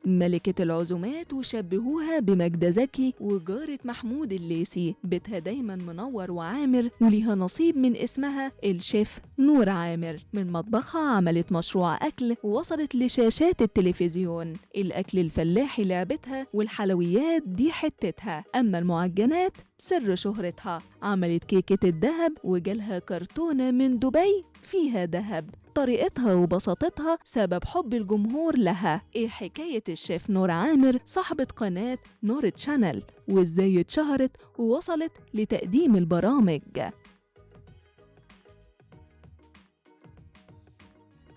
ملكة العزومات وشبهوها بماجدة زكي وجارة محمود الليثي. بيتها دايما منور وعامر وليها نصيب من اسمها الشيف نور عامر. من مطبخها عملت مشروع أكل ووصلت لشاشات التلفزيون. الأكل الفلاحي لعبتها والحلويات دي حتتها، أما المعجنات سر شهرتها. عملت كيكة الدهب وجالها كرتونة من دبي فيها دهب. طريقتها وبساطتها سبب حب الجمهور لها. ايه حكاية الشيف نور عامر صاحبة قناة نور تشانل وازاي اتشهرت ووصلت لتقديم البرامج؟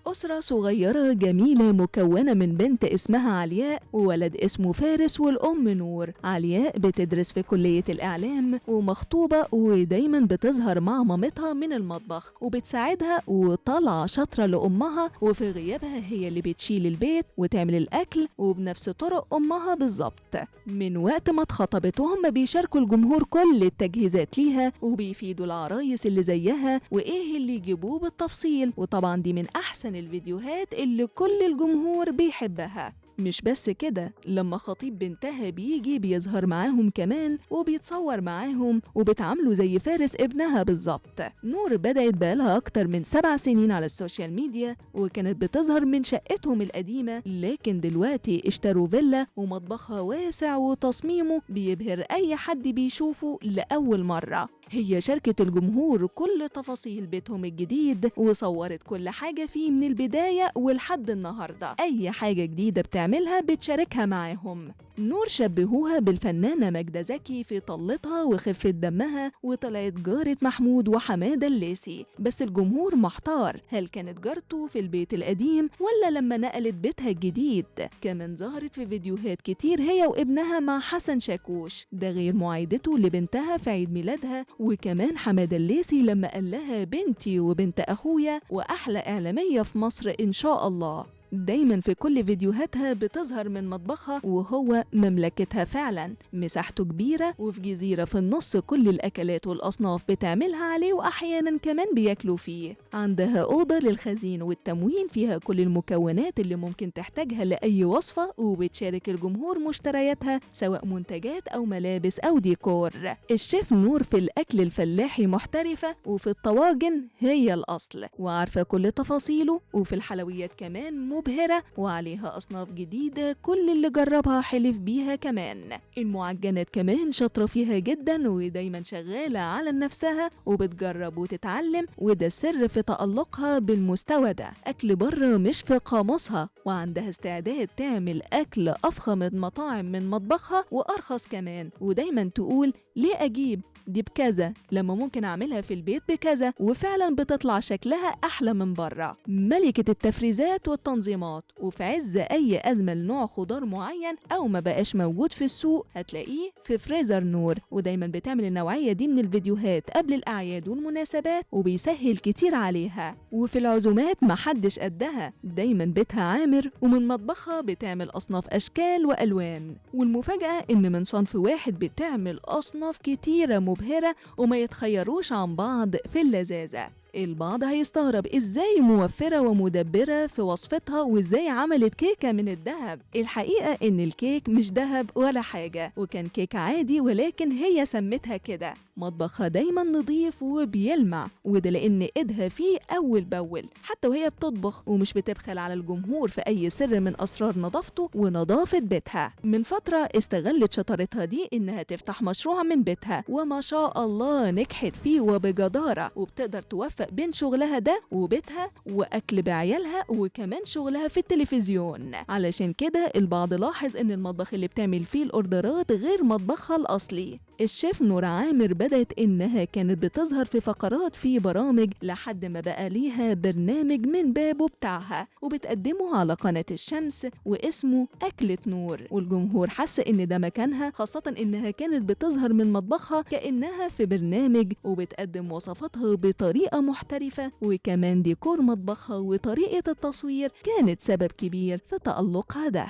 أسرة صغيرة جميلة مكونة من بنت اسمها علياء وولد اسمه فارس والأم نور. علياء بتدرس في كلية الإعلام ومخطوبة ودايما بتظهر مع مامتها من المطبخ وبتساعدها وطالعة شاطرة لأمها، وفي غيابها هي اللي بتشيل البيت وتعمل الأكل وبنفس طرق أمها بالظبط. من وقت ما اتخطبت وهم بيشاركوا الجمهور كل التجهيزات ليها وبيفيدوا العرايس اللي زيها وإيه اللي يجيبوه بالتفصيل. وطبعا دي من أحسن الفيديوهات اللي كل الجمهور بيحبها. مش بس كده، لما خطيب بنتها بيجي بيظهر معاهم كمان وبيتصور معاهم وبتعامله زي فارس ابنها بالظبط. نور بدأت بقالها أكتر من 7 سنين على السوشيال ميديا وكانت بتظهر من شقتهم القديمة، لكن دلوقتي اشتروا فيلا ومطبخها واسع وتصميمه بيبهر أي حد بيشوفه لأول مرة. هي شاركت الجمهور كل تفاصيل بيتهم الجديد وصورت كل حاجة فيه من البداية ولحد النهاردة. أي حاجة جديدة بتعملها بتشاركها معاهم. نور شبهوها بالفنانة ماجدة زكي في طلتها وخفة دمها وطلعت جارة محمود وحمادة الليثي. بس الجمهور محتار، هل كانت جارته في البيت القديم ولا لما نقلت بيتها الجديد؟ كمان ظهرت في فيديوهات كتير هي وابنها مع حسن شاكوش، ده غير معايدته لبنتها في عيد ميلادها. وكمان حمادة الليثي لما قال لها بنتي وبنت أخويا وأحلى إعلامية في مصر إن شاء الله. دايما في كل فيديوهاتها بتظهر من مطبخها وهو مملكتها فعلا. مساحته كبيرة وفي جزيرة في النص كل الأكلات والأصناف بتعملها عليه وأحيانا كمان بياكلوا فيه. عندها أوضة للخزين والتموين فيها كل المكونات اللي ممكن تحتاجها لأي وصفة، وبتشارك الجمهور مشترياتها سواء منتجات أو ملابس أو ديكور. الشيف نور في الأكل الفلاحي محترفة وفي الطواجن هي الأصل وعارفة كل تفاصيله، وفي الحلويات كمان مبهرة وعليها أصناف جديدة كل اللي جربها حلف بيها. كمان المعجنات كمان شاطرة فيها جدا ودايما شغالة على نفسها وبتجرب وتتعلم، وده السر في تألقها بالمستوى ده. أكل بره مش في قاموسها وعندها استعداد تعمل أكل أفخم مطاعم من مطبخها وأرخص كمان، ودايما تقول ليه أجيب دي بكذا لما ممكن أعملها في البيت بكذا، وفعلا بتطلع شكلها أحلى من بره. ملكة التفريزات والتنظيمات، وفي عز أي أزمة لنوع خضار معين أو ما بقاش موجود في السوق هتلاقيه في فريزر نور، ودايما بتعمل النوعية دي من الفيديوهات قبل الأعياد والمناسبات وبيسهل كتير عليها. وفي العزومات محدش قدها، دايما بيتها عامر ومن مطبخها بتعمل أصناف أشكال وألوان. والمفاجأة إن من صنف واحد بتعمل أصناف كتيرة مبهرة وما يتخيروش عن بعض في اللذاذة. البعض هيستغرب ازاي موفرة ومدبرة في وصفتها وازاي عملت كيكة من الدهب. الحقيقة ان الكيك مش دهب ولا حاجة، وكان كيك عادي ولكن هي سمتها كده. مطبخها دايما نظيف وبيلمع، وده لان ايدها فيه اول باول حتى وهي بتطبخ، ومش بتبخل على الجمهور في اي سر من اسرار نظافته ونظافة بيتها. من فترة استغلت شطارتها دي انها تفتح مشروع من بيتها، وما شاء الله نجحت فيه وبجدارة، وبتقدر توفق بين شغلها ده وبيتها واكل بعيالها وكمان شغلها في التلفزيون. علشان كده البعض لاحظ ان المطبخ اللي بتعمل فيه الاوردرات غير مطبخها الاصلي. الشيف نور عامر بدأت انها كانت بتظهر في فقرات في برامج لحد ما بقى ليها برنامج من بابه بتاعها وبتقدمه على قناة الشمس واسمه أكلة نور، والجمهور حس ان ده مكانها، خاصة انها كانت بتظهر من مطبخها كأنها في برنامج وبتقدم وصفاتها بطريقة محترفة، وكمان ديكور مطبخها وطريقة التصوير كانت سبب كبير في تألقها ده.